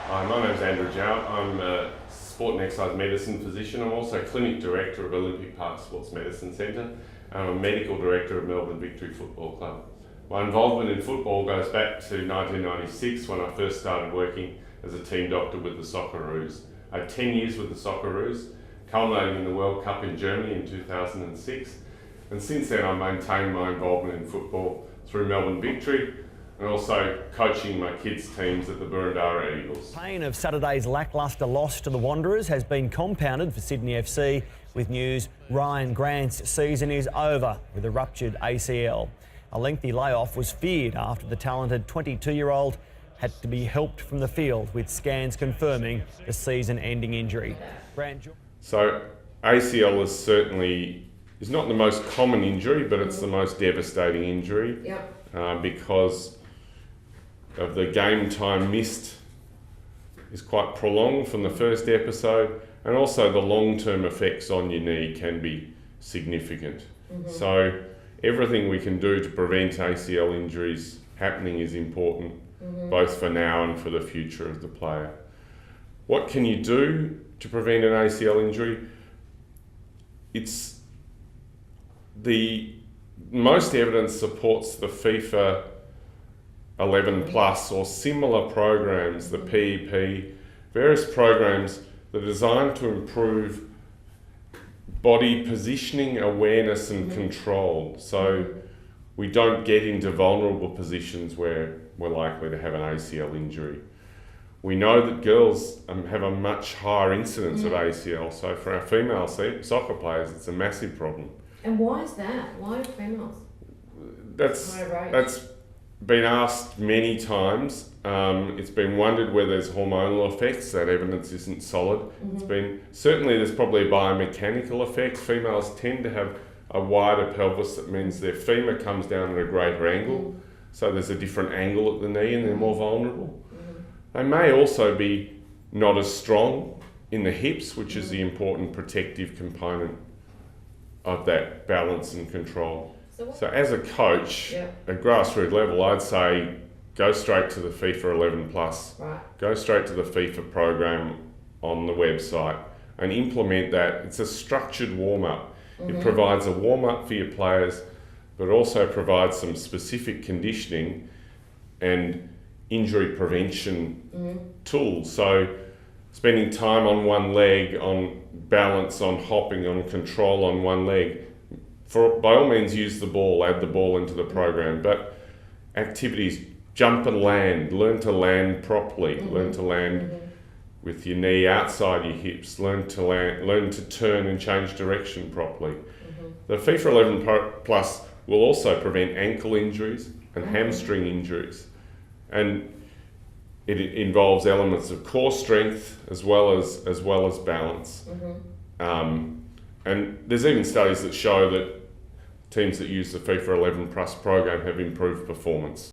Hi, my name's Andrew Jowett. I'm a sport and exercise medicine physician. I'm also clinic director of Olympic Park Sports Medicine Centre. I'm a medical director of Melbourne Victory Football Club. My involvement in football goes back to 1996 when I first started working as a team doctor with the Socceroos. I had 10 years with the Socceroos, culminating in the World Cup in Germany in 2006. And since then I've maintained my involvement in football through Melbourne Victory and also coaching my kids' teams at the Boroondara Eagles. Pain of Saturday's lacklustre loss to the Wanderers has been compounded for Sydney FC with news Ryan Grant's season is over with a ruptured ACL. A lengthy layoff was feared after the talented 22-year-old had to be helped from the field with scans confirming the season-ending injury. So ACL is not the most common injury, but it's the most devastating injury. Because of the game time missed is quite prolonged from the first episode, and also the long-term effects on your knee can be significant. So everything we can do to prevent ACL injuries happening is important, both for now and for the future of the player. What can you do to prevent an ACL injury? Most evidence supports the FIFA 11 plus or similar programs, the PEP, various programs that are designed to improve body positioning, awareness and control, so we don't get into vulnerable positions where we're likely to have an ACL injury. We know that girls have a much higher incidence of ACL, so for our female soccer players it's a massive problem. And why is that? Why are females? That's been asked many times. It's been wondered whether there's hormonal effects. That evidence isn't solid. Certainly there's probably a biomechanical effect. Females tend to have a wider pelvis. That means their femur comes down at a greater angle. So there's a different angle at the knee and they're more vulnerable. They may also be not as strong in the hips, which is the important protective component of that balance and control. So as a coach, at grassroots level, I'd say go straight to the FIFA 11 plus, go straight to the FIFA program on the website and implement that. It's a structured warm-up. It provides a warm-up for your players, but also provides some specific conditioning and injury prevention tools. So spending time on one leg, on balance, on hopping, on control on one leg. By all means use the ball, add the ball into the program, but activities, jump and land, learn to land properly, learn to land with your knee outside your hips, learn to turn and change direction properly. The FIFA 11 Plus will also prevent ankle injuries and hamstring injuries, and it involves elements of core strength as well as balance. And there's even studies that show that teams that use the FIFA 11 Plus program have improved performance.